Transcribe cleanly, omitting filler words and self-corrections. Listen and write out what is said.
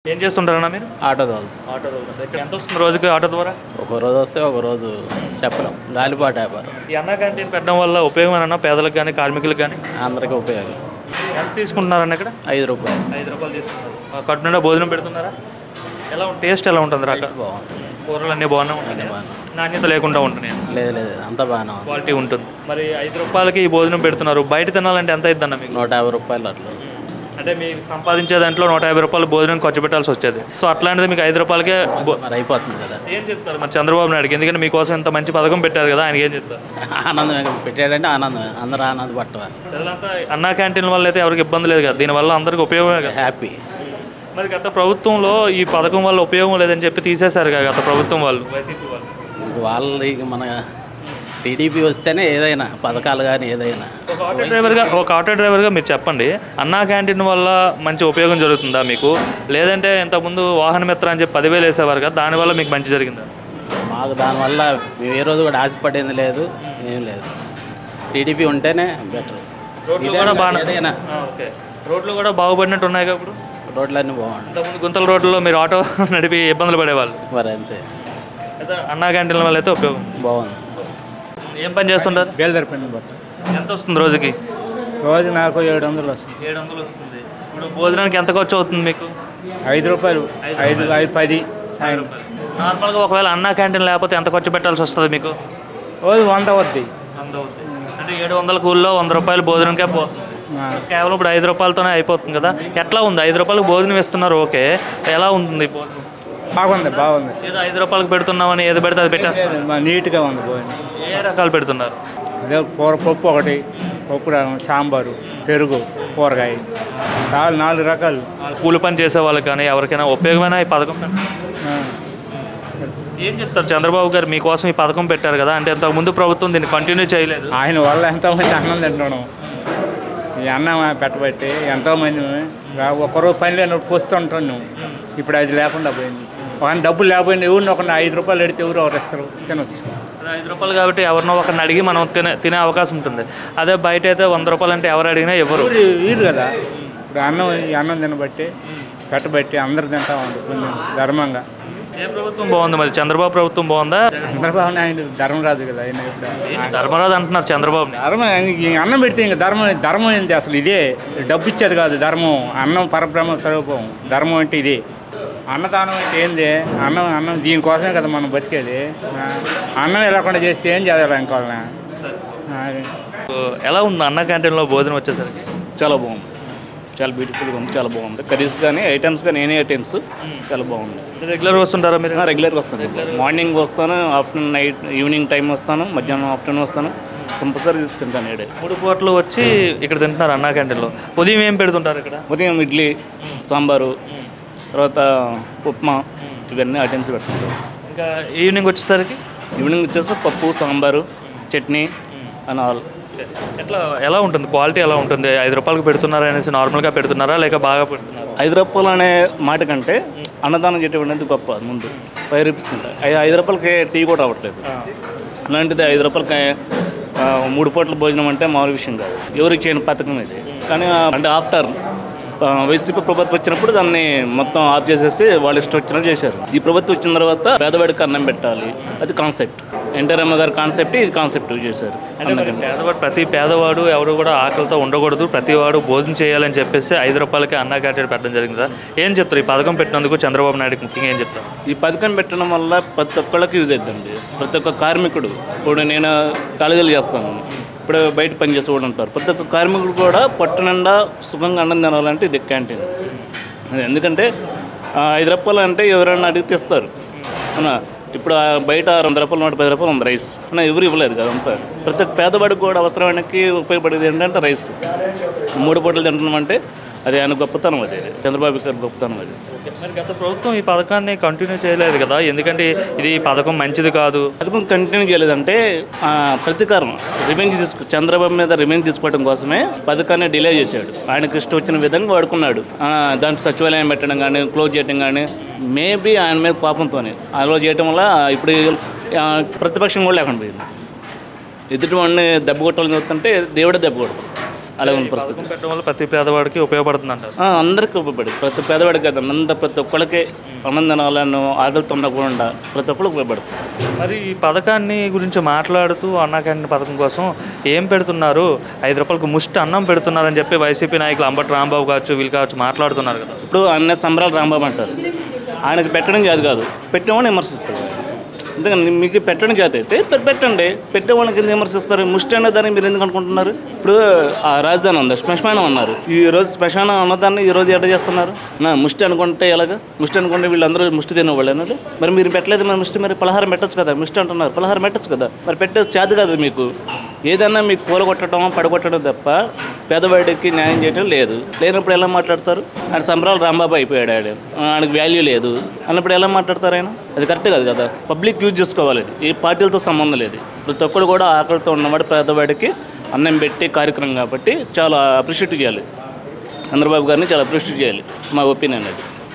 ఏం చేస్తుంటారన్నా మీరు? Auto తోలుతాం. Auto తోలుతారు. ఇక్కడ ఎంత వస్తుంది రోజుకి ఆటో ద్వారా? ఒక రోజు వస్తే ఒక రోజు చెప్పలేం. గాలిపాట వ్యాపారం. ఈ అన్నా క్యాంటీన్ పెట్టడం వల్ల ఉపయోగం ఏమన్నా పేదలకు కానీ కార్మికులకు కానీ? అందరికీ ఉపయోగం. ఎంత తీసుకుంటున్నారన్న ఇక్కడ? 5 రూపాయలు. 5 రూపాయలు తీసుకుంటారు. కట్టు నిండా భోజనం పెడుతున్నారా? ఎలా టేస్ట్ ఎలా ఉంటుంది? రకాలు బాగుంది. కూరలు అన్నీ బాగానే ఉంటాయి, నాణ్యత లేకుండా ఉంటున్నాయి? లేదు లేదు, అంతా బాగానే ఉంది. క్వాలిటీ ఉంటుంది. మరి 5 రూపాయలకి ఈ భోజనం పెడుతున్నారు, బయట తినాలంటే ఎంత అవుతుందన్న మీకు? 150 రూపాయలు అట్లా. అంటే మీకు సంపాదించే దాంట్లో 150 రూపాయలు భోజనం ఖర్చు పెట్టాల్సి వచ్చేది. సో అట్లాంటిది మీకు 5 రూపాయలకే మరి అయిపోతుంది కదా. ఏం చెప్తారు మరి చంద్రబాబు నాయుడుకి? ఎందుకంటే మీకోసం ఇంత మంచి పథకం పెట్టారు కదా, ఆయనకి ఏం చెప్తారు? ఆనందమే పెట్టాడంటే ఆనందమే, అందరూ ఆనందపడటమే. ప్రజలంతా అన్నా క్యాంటీన్ వల్ల అయితే ఎవరికి ఇబ్బంది లేదు కదా, దీనివల్ల అందరికీ ఉపయోగమే కదా. హ్యాపీ. మరి గత ప్రభుత్వంలో ఈ పథకం వల్ల ఉపయోగం లేదని చెప్పి తీసేశారు కదా గత ప్రభుత్వం వాళ్ళు, వైసీపీ వాళ్ళు. వాళ్ళది మన టీడీపీ వస్తేనే ఏదైనా పథకాలు కానీ ఏదైనా. ఒక ఆటో డ్రైవర్గా మీరు చెప్పండి, అన్నా క్యాంటీన్ వల్ల మంచి ఉపయోగం జరుగుతుందా మీకు? లేదంటే ఇంతకుముందు వాహన మిత్ర అని చెప్పి 10,000 వేసేవారు కదా, దానివల్ల మీకు మంచి జరిగిందా? మాకు దానివల్ల మేము ఏ రోజు కూడా ఆశపడేది లేదు, ఏం లేదు. టీడీపీ ఉంటేనే బెటర్. రోడ్లు కూడా బాగా, ఓకే, రోడ్లు కూడా బాగుపడినట్టు ఉన్నాయి కదా ఇప్పుడు? రోడ్లన్నీ బాగుంటాయి. ఇంతకుముందు గుంతల రోడ్లలో మీరు ఆటో నడిపి ఇబ్బందులు పడేవాళ్ళు, మరి అంతే. అయితే అన్నా క్యాంటీన్ వల్ల అయితే ఉపయోగం బాగుంది. ఏం పని చేస్తుంటారు? బేల్దారి పని పోతాం. ఎంత వస్తుంది రోజుకి? రోజు నాకు 700 వస్తుంది. 700 వస్తుంది. ఇప్పుడు భోజనానికి ఎంత ఖర్చు అవుతుంది మీకు? 5 రూపాయలు, 5, 10 సాయం. నార్మల్గా ఒకవేళ అన్నా క్యాంటీన్ లేకపోతే ఎంత ఖర్చు పెట్టాల్సి వస్తుంది మీకు? రోజు 100 వద్ది. 100 అవుతుంది. అంటే 700 కూల్లో 100 రూపాయలు భోజనంకే పోతుంది. కేవలం ఇప్పుడు 5 రూపాయలతోనే అయిపోతుంది కదా. ఎట్లా ఉంది? 5 రూపాయలకు భోజనం ఇస్తున్నారు, ఓకే, ఎలా ఉంటుంది భోజనం? బాగుంది, బాగుంది. ఏదో 5 రూపాయలకు పెడుతున్నామని ఏది పెడితే అది పెట్టేస్తారు. నీట్గా ఉంది భోజనం. ఏ రకాలు పెడుతున్నారు? అదే కూర, పప్పు ఒకటి, పప్పు సాంబారు, పెరుగు, కూరగాయ, చాలా 4 రకాలు. కూలి పని చేసే వాళ్ళకి కానీ ఎవరికైనా ఉపయోగమైన ఈ పథకం ఏం చెప్తారు? చంద్రబాబు గారు మీకోసం ఈ పథకం పెట్టారు కదా, అంటే ఇంతకుముందు ప్రభుత్వం దీన్ని కంటిన్యూ చేయలేదు. ఆయన వల్ల ఎంతోమంది అన్నం తింటున్నాం. ఈ అన్నం పెట్టబట్టి ఎంతోమంది ఒక్కరోజు పని లేనప్పుడు పోస్తుంటున్నాం. ఇప్పుడు అది లేకుండా పోయింది. ఒక డబ్బులు లేకపోయింది, ఎవరిని ఒక 5 రూపాయలు ఎడితే ఎవరు ఒకరు ఇస్తారు, తినొచ్చు. 5 రూపాయలు కాబట్టి ఎవరినో ఒకరిని అడిగి మనం తినే అవకాశం ఉంటుంది. అదే బయట అయితే 100 రూపాయలు అంటే ఎవరు అడిగినా ఎవరు వీరు కదా. ఇప్పుడు ఈ అన్నం తినబట్టి పెట్టబట్టి అందరు తింటా ఉంది కొంచెం ధర్మంగా. ఏ ప్రభుత్వం బాగుంది మరి? చంద్రబాబు ప్రభుత్వం బాగుందా? చంద్రబాబు ఆయన ధర్మరాజు కదా. ఆయన ధర్మరాజు అంటున్నారు చంద్రబాబు. అన్నం పెడితే ఇంకా ధర్మం ఏంటి అసలు? ఇదే డబ్బు ఇచ్చేది కాదు ధర్మం. అన్నం పరబ్రహ్మ స్వరూపం. ధర్మం అంటే ఇదే. అన్నదానం అంటే ఏంది? అన్నం దీనికోసమే కదా మనం బతికేది. అన్నం లేకుండా చేస్తే ఏం చేయాలి ఇంకోళ్ళని? ఎలా ఉంది అన్న క్యాంటీన్లో భోజనం వచ్చేసరికి? చాలా బాగుంది, చాలా బ్యూటిఫుల్గా ఉంది, చాలా బాగుంది. కర్రీస్ కానీ ఐటమ్స్ కానీ ఎనీ ఐటమ్స్ చాలా బాగుంది. రెగ్యులర్గా వస్తుంటారా మీరు? రెగ్యులర్గా వస్తాను. మార్నింగ్ వస్తాను, ఆఫ్టర్నూన్, నైట్, ఈవినింగ్ టైం వస్తాను, మధ్యాహ్నం ఆఫ్టర్నూన్ వస్తాను, కంపల్సరీ తింటాను. 3 పూటలు వచ్చి ఇక్కడ తింటున్నారు అన్నా క్యాంటీన్లో. ఉదయం ఏం పెడుతుంటారు ఇక్కడ? ఉదయం ఇడ్లీ, సాంబారు, తర్వాత ఉప్మా, ఇవన్నీ ఐటమ్స్ పెడుతుంటారు. ఇంకా ఈవినింగ్ వచ్చేసరికి? ఈవినింగ్ వచ్చేసి పప్పు, సాంబారు, చట్నీ అని ఆల్. ఎలా ఉంటుంది? క్వాలిటీ ఎలా ఉంటుంది? 5 రూపాయలకు పెడుతున్నారా అనేసి నార్మల్గా పెడుతున్నారా లేక బాగా పెడుతున్నారా? 5 రూపాయలు అనే మాట కంటే అన్నదానం చేయడం గొప్ప. ముందు 5 రూపీస్ కంటే 5 రూపాయలకి టీ కూడా రావట్లేదు. అలాంటిది 5 రూపాయలకి 3 పూటల భోజనం అంటే మామూలు విషయం కాదు. ఎవరికి చేయని పథకం ఇది. కానీ అంటే ఆఫ్టర్ వైసీపీ ప్రభుత్వం వచ్చినప్పుడు దాన్ని మొత్తం ఆఫ్ చేసేసి వాళ్ళు ఇష్టం వచ్చినట్టు చేశారు. ఈ ప్రభుత్వం వచ్చిన తర్వాత పేదవాడికి అన్నం పెట్టాలి, అది కాన్సెప్ట్. ఎన్టీఆర్ గారి కాన్సెప్ట్, ఇది కాన్సెప్ట్ చేశారు. ప్రతి పేదవాడు ఎవరు కూడా ఆకలితో ఉండకూడదు, ప్రతివాడు భోజనం చేయాలని చెప్పేసి 5 రూపాయలకి అన్నా క్యాంటీన్ పెట్టడం జరిగింది. ఏం చెప్తారు ఈ పథకం పెట్టినందుకు చంద్రబాబు నాయుడుకి ముఖ్యంగా ఏం చెప్తారు? ఈ పథకం పెట్టడం వల్ల ప్రతి ఒక్కళ్ళకి యూజ్ అవుతుందండి. ప్రతి ఒక్క కార్మికుడు, ఇప్పుడు నేను కాలేజీలు చేస్తాను, ఇప్పుడు బయట పని చేసి కూడా ఉంటారు, ప్రతి ఒక్క కార్మికుడు కూడా పొట్ట నిండా సుఖంగా అన్నం తినాలంటే ఇది క్యాంటీన్. ఎందుకంటే 5 రూపాయలు అంటే ఎవరైనా అడిగితే ఇస్తారు. ఇప్పుడు బయట 200 రూపాయలు, 110 రూపాయలు ఉంది రైస్. ఎవరు ఇవ్వలేదు కదా. అంతా ప్రతి ఒక్క పేదవాడికి కూడా అవసరానికి ఉపయోగపడేది ఏంటంటే రైస్. 3 పూటలు తింటున్నామంటే అది ఆయన గొప్పతనం, అది చంద్రబాబు గారి గొప్పతనం. అది మరి గత ప్రభుత్వం ఈ పథకాన్ని కంటిన్యూ చేయలేదు కదా, ఎందుకంటే ఇది పథకం మంచిది కాదు. పథకం కంటిన్యూ చేయలేదంటే ప్రతీకారం, రివెంజ్ చంద్రబాబు మీద రివెంజ్ తీసుకోవడం కోసమే పథకాన్ని డిలే చేశాడు. ఆయనకు ఇష్టం వచ్చిన విధంగా వాడుకున్నాడు. దాంట్లో సచివాలయం పెట్టడం కానీ, క్లోజ్ చేయడం కానీ, మేబీ ఆయన మీద పాపంతోనే అలా చేయటం వల్ల ఇప్పుడు ప్రతిపక్షం కూడా లేకుండా పోయింది. ఎదుటి వాడిని దెబ్బ కొట్టాలని చూస్తుంటే దేవుడే దెబ్బ కొడతాం. అలాగే ఉన్న పరిస్థితి. పథకం పెట్టడం వల్ల ప్రతి పేదవాడికి ఉపయోగపడుతుంది అంటారు. అందరికీ ఉపయోగపడి ప్రతి పేదవాడికి కదా ప్రతి ఒక్కరికి ఆనందనాలను ఆకలితో ఉండకుండా ప్రతి ఒక్కరికి ఉపయోగపడుతుంది. మరి ఈ పథకాన్ని గురించి మాట్లాడుతూ అన్నా క్యాంటీన్ పథకం కోసం ఏం పెడుతున్నారు, 5 రూపాయలకు ముష్టి అన్నం పెడుతున్నారని చెప్పి వైసీపీ నాయకులు అంబటి రాంబాబు కావచ్చు వీళ్ళు కావచ్చు మాట్లాడుతున్నారు కదా. ఇప్పుడు అన్న సంబరాలు రాంబాబు అంటారు, ఆయనకు పెట్టడం చేత కాదు, పెట్టేవాడిని విమర్శిస్తారు. ఎందుకంటే మీకు పెట్టడం చేత అయితే పెట్టండి, పెట్టే వాళ్ళకి ఎందుకు విమర్శిస్తారు? ముష్టి అనే దాన్ని మీరు ఎందుకు అనుకుంటున్నారు? ఇప్పుడు ఆ రాజధాని ఉంది, శ్మశానం అన్నారు, ఈ రోజు శ్మశానం అన్నదాన్ని ఈ రోజు ఎట్లా చేస్తున్నారు? ముష్టి అనుకుంటే ఎలాగా? ముష్టి అనుకుంటే వీళ్ళందరూ ముష్టి తినేవాళ్ళు అన్నది. మరి మీరు పెట్టలేదు, మరి ముష్టి మరి పలహారం పెట్టచ్చు కదా, ముష్టి అంటున్నారు, పలహారం పెట్టచ్చు కదా, మరి పెట్టే చేత కాదు మీకు. ఏదన్నా మీకు కూలగొట్టడం పడగొట్టడం తప్ప పేదవాడికి న్యాయం చేయడం లేదు. లేనప్పుడు ఎలా మాట్లాడతారు? ఆయన సంబరాలు రాంబాబు అయిపోయాడు, ఆయనకు వాల్యూ లేదు అన్నప్పుడు ఎలా మాట్లాడతారు ఆయన? అది కరెక్ట్ కాదు కదా. పబ్లిక్ యూజ్ చేసుకోవాలి, ఏ పార్టీలతో సంబంధం లేదు. ప్రతి ఒక్కరు కూడా ఆకలితో ఉన్నవాడు పేదవాడికి అన్నం పెట్టి కార్యక్రమం కాబట్టి చాలా అప్రిషియేట్ చేయాలి. చంద్రబాబు గారిని చాలా అప్రిషియేట్ చేయాలి, మా ఒపీనియన్ అది.